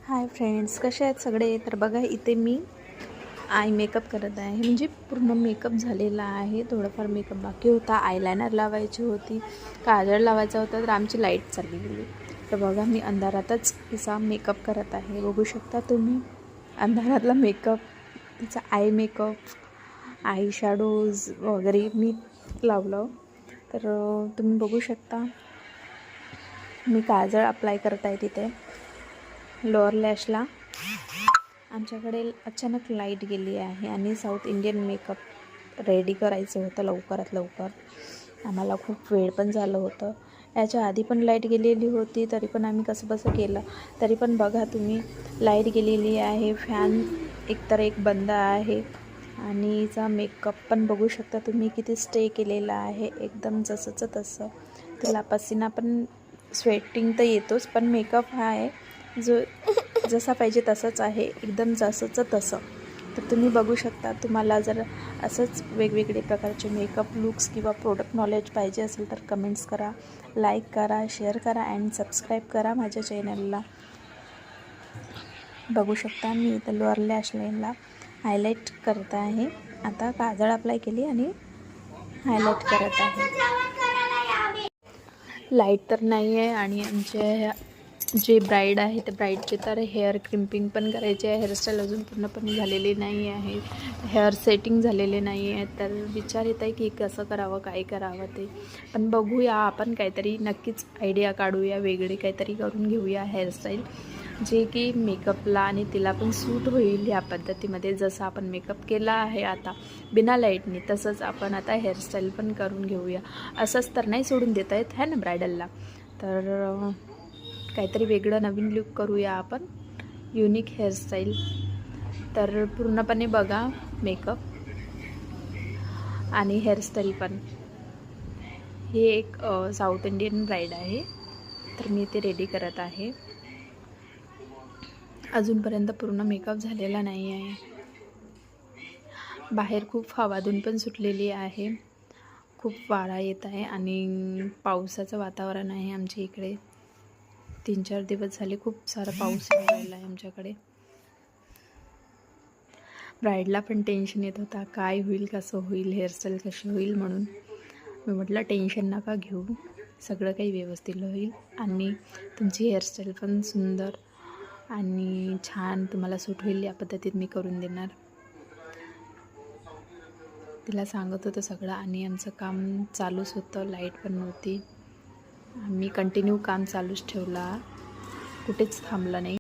Hi friends, कसे आहेत सगळे? तर बघा, इथे मी आय मेकअप करत आहे. म्हणजे पूर्ण मेकअप झालेला आहे, थोडंफार मेकअप बाकी होता. आयलायनर लावायची होती, काजळ लावायचा होता, तर आमची लाईट चालली गेली. तर बघा, मी अंधारातच तिचा मेकअप करत आहे. बघू शकता तुम्ही अंधारातला मेकअप, तिचा आय मेकअप, आय शॅडोज वगैरे मी लावलं. तर तुम्ही बघू शकता मी काजळ अप्लाय करत आहे तिथे लोअर लॅशला. आमच्याकडे अचानक लाईट गेली आहे आणि साऊथ इंडियन मेकअप रेडी करायचं होतं लवकरात लवकर. आम्हाला खूप वेळ पण झालं होतं. याच्या आधी पण लाईट गेलेली होती, तरी पण आम्ही कसंबसं केलं. तरी पण बघा तुम्ही, लाईट गेलेली आहे, फॅन एकतर एक बंद आहे आणि हिचा मेकअप पण बघू शकता तुम्ही किती स्टे केलेला आहे, एकदम जसंचं तसं. तिला पसीना पण, स्वेटिंग तर येतोच, पण मेकअप हा आहे जो जसा पाहिजे तसंच आहे, एकदम जसंचं तसं. तर तुम्ही बघू शकता. तुम्हाला जर असंच वेगवेगळे प्रकारचे मेकअप लुक्स किंवा प्रोडक्ट नॉलेज पाहिजे असेल तर कमेंट्स करा, लाईक करा, शेअर करा अँड सबस्क्राईब करा माझ्या चॅनलला. बघू शकता मी इथं लोअर लॅश लाईनला हायलाईट करत आहे. आता काजळ अप्लाय केली आणि हायलाईट करत आहे. लाईट तर नाही आहे आणि आमचे जे ब्राईड आहे ते ब्राईडचे तर हेअर क्रिम्पिंग पण करायचे आहे. हेअरस्टाईल अजून पूर्णपणे झालेली नाही आहे, हेअर सेटिंग झालेले नाही आहे. तर विचार येत आहे की कसं करावं, काय करावं ते. पण बघूया, आपण काहीतरी नक्कीच आयडिया काढूया, वेगळी काहीतरी करून घेऊया हेअरस्टाईल, जे की मेकअपला आणि तिला पण सूट होईल. या पद्धतीमध्ये जसं आपण मेकअप केला आहे आता बिना लाईटनी, तसंच आपण आता हेअरस्टाईल पण करून घेऊया. असंच तर नाही सोडून देता येत आहे ना ब्रायडलला. तर काहीतरी वेगळं नवीन लुक करूया आपण, युनिक हेअरस्टाईल. तर पूर्णपणे बघा मेकअप आणि हेअरस्टाईल पण. हे एक साऊथ इंडियन ब्राईड आहे, तर मी ते रेडी करत आहे. अजूनपर्यंत पूर्ण मेकअप झालेला नाही आहे. बाहेर खूप हवाधून पण सुटलेली आहे, खूप वारा येत आहे आणि पावसाचं वातावरण आहे आमच्या इकडे. 3-4 दिवस झाले खूप सारा पाऊस राहिला आहे आमच्याकडे. ब्राईडला पण टेन्शन येत होता, काय होईल, कसं होईल, हेअरस्टाईल कशी होईल म्हणून. मी म्हटलं टेन्शन नका घेऊ, सगळं काही व्यवस्थित होईल आणि तुमची हेअरस्टाईल पण सुंदर आणि छान तुम्हाला सूट होईल या पद्धतीत मी करून देणार. तिला सांगत होतं सगळं आणि आमचं काम चालूच होतं, लाईट पण नव्हती. आम्ही कंटिन्यू काम चालूच ठेवला, कुठेच थांबलं नाही.